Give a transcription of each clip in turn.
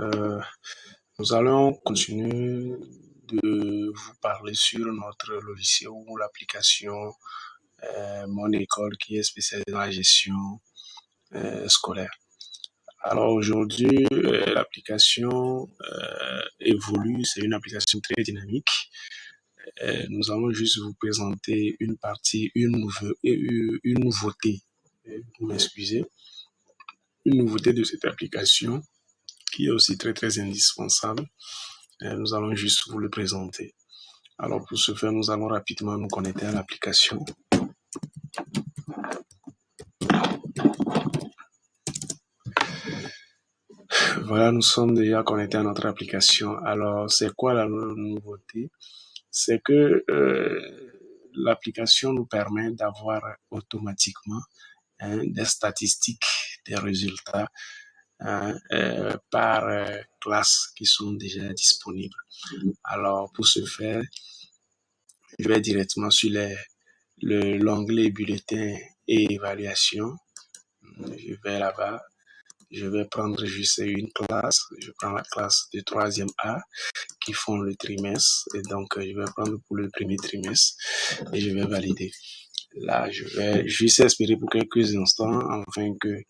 Euh, Nous allons continuer de vous parler sur notre logiciel ou l'application Mon École qui est spécialisée dans la gestion scolaire. Alors aujourd'hui, l'application évolue, c'est une application très dynamique. Nous allons juste vous présenter une partie, une nouveauté, vous m'excusez, une nouveauté de cette application qui est aussi très très indispensable. Nous allons juste vous le présenter. Alors pour ce faire, nous allons rapidement nous connecter à l'application. Voilà, nous sommes déjà connectés à notre application. Alors, c'est quoi la nouveauté? C'est que l'application nous permet d'avoir automatiquement des statistiques, des résultats par classe qui sont déjà disponibles. Alors, pour ce faire, je vais directement sur l'onglet bulletin et évaluation. Je vais là-bas. Je vais prendre juste une classe. Je prends la classe de 3e A qui font le trimestre. Et donc, je vais prendre pour le premier trimestre et je vais valider. Là, je vais juste espérer pour quelques instants afin que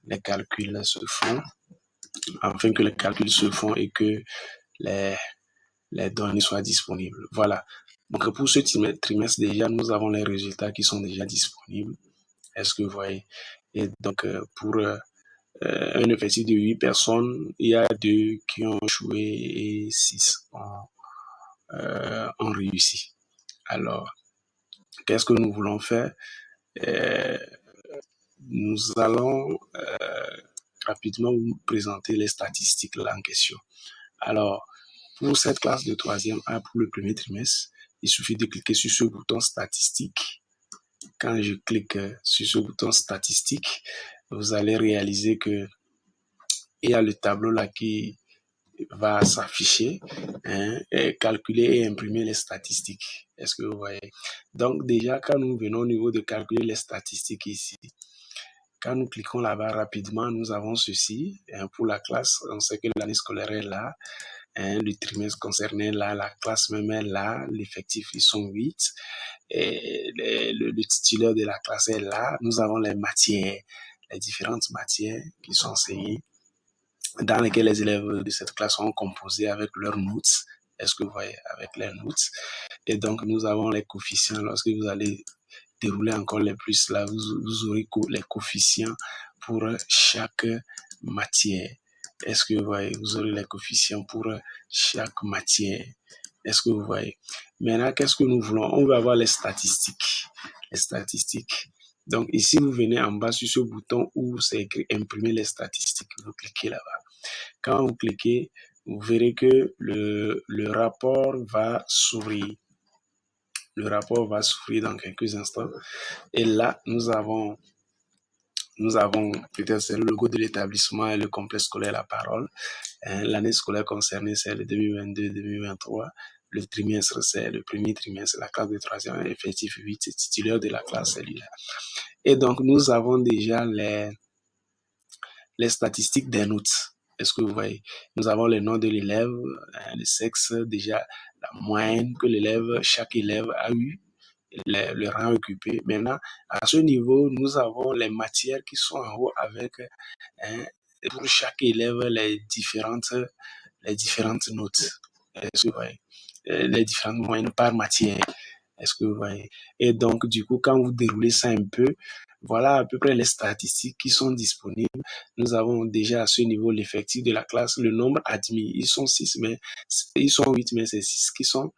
les calculs se font et que les données soient disponibles. Voilà. Donc, pour ce trimestre, déjà, nous avons les résultats qui sont déjà disponibles. Est-ce que vous voyez? Et donc, pour un effectif de 8 personnes, il y a 2 qui ont échoué et 6 ont réussi. Alors, qu'est-ce que nous voulons faire? Nous allons rapidement vous présenter les statistiques là en question. Alors, pour cette classe de 3e A, pour le premier trimestre, il suffit de cliquer sur ce bouton statistique. Quand je clique sur ce bouton statistique, vous allez réaliser que il y a le tableau là qui va s'afficher, et calculer et imprimer les statistiques. Est-ce que vous voyez? Donc déjà, quand nous venons au niveau de calculer les statistiques ici, quand nous cliquons là-bas rapidement, nous avons ceci. Pour la classe, on sait que l'année scolaire est là, le trimestre concerné est là, la classe même est là, l'effectif, ils sont 8. Et le titulaire de la classe est là. Nous avons les matières, les différentes matières qui sont enseignées, dans lesquelles les élèves de cette classe sont composés avec leurs notes. Est-ce que vous voyez? Avec les notes. Et donc, nous avons les coefficients. Lorsque vous allez dérouler encore les plus, là, vous aurez les coefficients pour chaque matière. Est-ce que vous voyez? Vous aurez les coefficients pour chaque matière. Est-ce que vous voyez? Maintenant, qu'est-ce que nous voulons? On veut avoir les statistiques. Les statistiques. Donc, ici, vous venez en bas sur ce bouton où c'est écrit imprimer les statistiques. Vous cliquez là-bas. Quand vous cliquez, vous verrez que le rapport va s'ouvrir. Le rapport va s'ouvrir dans quelques instants. Et là, nous avons peut-être c'est le logo de l'établissement et le complexe scolaire La Parole. L'année scolaire concernée, c'est le 2022-2023. Le trimestre, c'est le premier trimestre. La classe de 3e, effectif 8, titulaire de la classe, celui-là. Et donc, nous avons déjà les statistiques des notes. Est-ce que vous voyez? Nous avons les noms de l'élève, le sexe, déjà la moyenne que chaque élève a eu, le rang occupé. Maintenant, à ce niveau, nous avons les matières qui sont en haut avec, pour chaque élève, les différentes notes. Est-ce que vous voyez? Les différentes moyennes par matière. Est-ce que vous voyez? Et donc, du coup, quand vous déroulez ça un peu, voilà à peu près les statistiques qui sont disponibles. Nous avons déjà à ce niveau l'effectif de la classe, le nombre admis. Ils sont 8, mais c'est 6 qui sont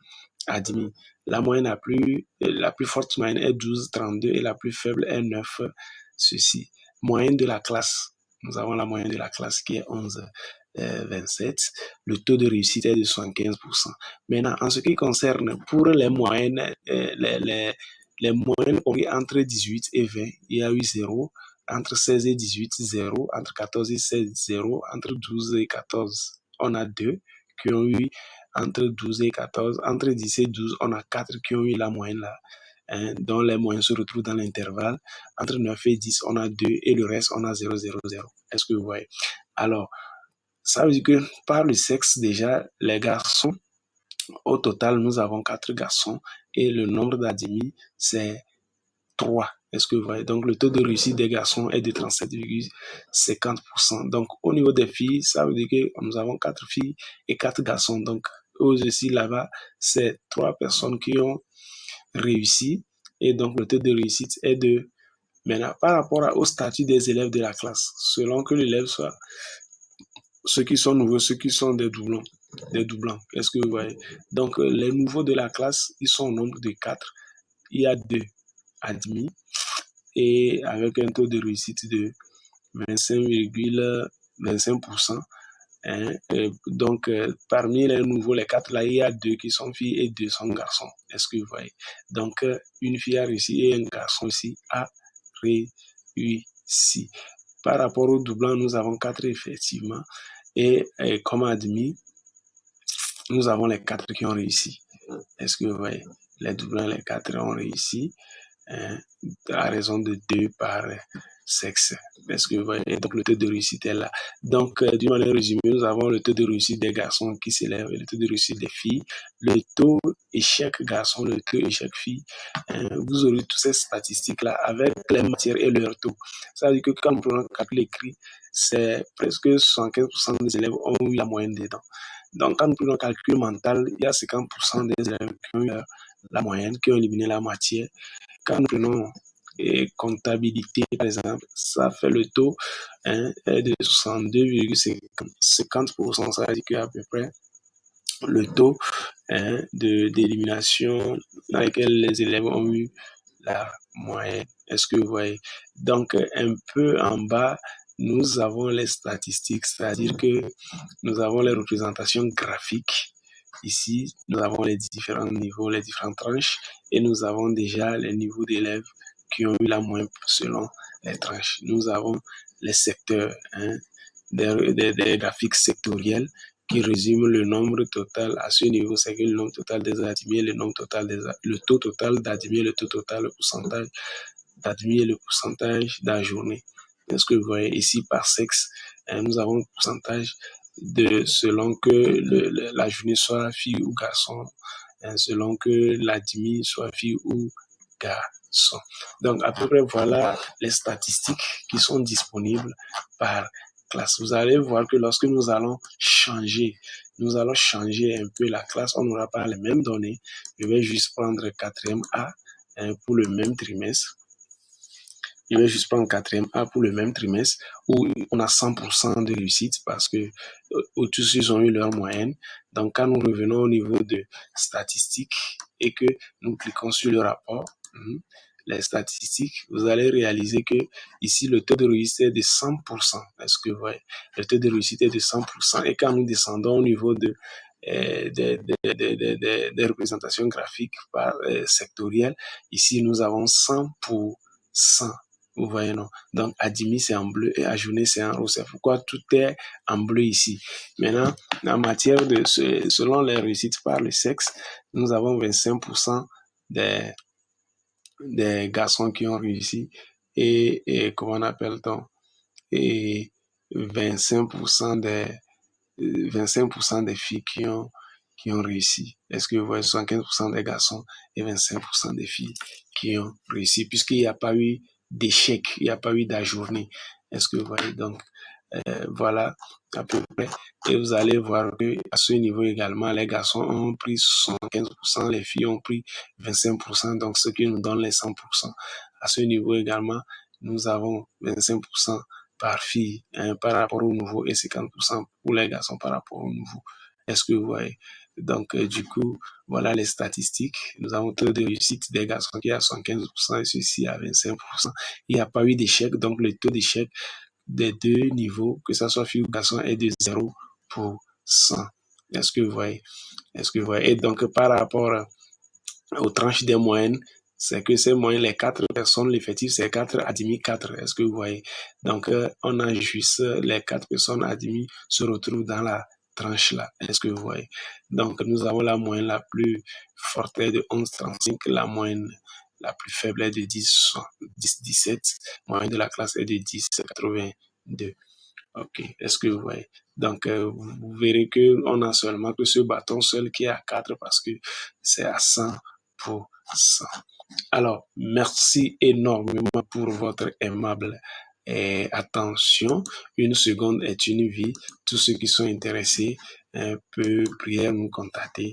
admis. La moyenne la plus forte moyenne est 12,32 et la plus faible est 9, ceci. Moyenne de la classe. Nous avons la moyenne de la classe qui est 11,27. Le taux de réussite est de 75%. Maintenant, en ce qui concerne pour les moyennes, les moyennes entre 18 et 20, il y a eu 0. Entre 16 et 18, 0. Entre 14 et 16, 0. Entre 12 et 14, on a 2 qui ont eu entre 12 et 14. Entre 10 et 12, on a 4 qui ont eu la moyenne là, dont les moyennes se retrouvent dans l'intervalle. Entre 9 et 10, on a 2 et le reste, on a 0, 0, 0. Est-ce que vous voyez? Alors, Ça veut dire que par le sexe, déjà, les garçons, au total, nous avons 4 garçons et le nombre d'admis, c'est 3. Est-ce que vous voyez? Donc, le taux de réussite des garçons est de 37,50%. Donc, au niveau des filles, ça veut dire que nous avons 4 filles et 4 garçons. Donc, eux aussi, là-bas, c'est 3 personnes qui ont réussi. Et donc, le taux de réussite est de... Maintenant, par rapport au statut des élèves de la classe, selon que l'élève soit ceux qui sont nouveaux, ceux qui sont des doublons. Des doublants, est-ce que vous voyez? Donc, les nouveaux de la classe, ils sont au nombre de 4. Il y a 2 admis et avec un taux de réussite de 25,25%. Hein. Donc, parmi les nouveaux, les 4 là, il y a 2 qui sont filles et 2 sont garçons. Est-ce que vous voyez? Donc, une fille a réussi et un garçon aussi a réussi. Par rapport aux doublants, nous avons 4 effectivement. Et comme admis, nous avons les 4 qui ont réussi. Est-ce que vous voyez? Les doublants, les 4 ont réussi. Hein, à raison de 2 par sexe. Est-ce que vous voyez? Donc, le taux de réussite est là. Donc, d'une manière résumée, nous avons le taux de réussite des garçons qui s'élève et le taux de réussite des filles. Le taux échec garçon, le taux échec fille. Vous aurez toutes ces statistiques-là avec les matières et leur taux. Ça veut dire que quand nous prenons le calcul écrit, c'est presque 75% des élèves ont eu la moyenne dedans. Donc, quand nous prenons le calcul mental, il y a 50% des élèves qui ont eu la moyenne, qui ont éliminé la matière. Quand nous prenons comptabilité, par exemple, ça fait le taux de 62,50%. Ça veut dire qu'à peu près le taux d'élimination dans lequel les élèves ont eu la moyenne. Est-ce que vous voyez? Donc, un peu en bas, nous avons les statistiques, c'est-à-dire que nous avons les représentations graphiques. Ici, nous avons les différents niveaux, les différentes tranches, et nous avons déjà les niveaux d'élèves qui ont eu la moyenne selon les tranches. Nous avons les secteurs, des graphiques sectoriels qui résument le nombre total à ce niveau, c'est que le nombre total des admis, le taux total d'admis, le taux total, le pourcentage d'admis et le pourcentage d'ajournés. Est-ce que vous voyez ici par sexe, nous avons le pourcentage selon que la journée soit fille ou garçon, selon que l'admis soit fille ou garçon. Donc, à peu près, voilà les statistiques qui sont disponibles par classe. Vous allez voir que lorsque nous allons changer un peu la classe, on n'aura pas les mêmes données. Je vais juste prendre 4e A pour le même trimestre. Je vais juste prendre 4e A pour le même trimestre où on a 100% de réussite parce que tous ils ont eu leur moyenne. Donc, quand nous revenons au niveau de statistiques et que nous cliquons sur le rapport, les statistiques, vous allez réaliser que ici, le taux de réussite est de 100%. Est-ce que vous voyez? Le taux de réussite est de 100%. Et quand nous descendons au niveau des représentations graphiques par sectorielles, ici, nous avons 100%. Vous voyez, non? Donc, admis, c'est en bleu et ajourné, c'est en rouge. C'est pourquoi tout est en bleu ici. Maintenant, en matière selon les réussites par le sexe, nous avons 25% des garçons qui ont réussi et comment on appelle-t-on? Et 25% des filles qui ont réussi. Est-ce que vous voyez 75% des garçons et 25% des filles qui ont réussi, puisqu'il n'y a pas eu d'échec, il n'y a pas eu d'ajourné. Est-ce que vous voyez? Donc, voilà à peu près. Et vous allez voir que à ce niveau également, les garçons ont pris 75%, les filles ont pris 25%, donc ce qui nous donne les 100%. À ce niveau également, nous avons 25% par fille par rapport au nouveau et 50% pour les garçons par rapport au nouveau. Est-ce que vous voyez? Donc, du coup, voilà les statistiques. Nous avons le taux de réussite des garçons qui est à 75% et ceci à 25%. Il n'y a pas eu d'échec, donc le taux d'échec des deux niveaux, que ce soit fille ou garçon, est de 0%. Est-ce que vous voyez? Est-ce que vous voyez? Et donc, par rapport aux tranches des moyennes, c'est que ces moyennes, les 4 personnes, l'effectif, c'est 4 admis 4. Est-ce que vous voyez? Donc, on a juste les 4 personnes admis se retrouvent dans la tranche là. Est-ce que vous voyez? Donc, nous avons la moyenne la plus forte est de 11,35, la moyenne la plus faible est de 10,17, moyenne de la classe est de 10,82. Ok, est-ce que vous voyez? Donc, vous verrez qu'on a seulement que ce bâton seul qui est à 4 parce que c'est à 100%. Alors, merci énormément pour votre aimable attention. Une seconde est une vie. Tous ceux qui sont intéressés peuvent prier à nous contacter.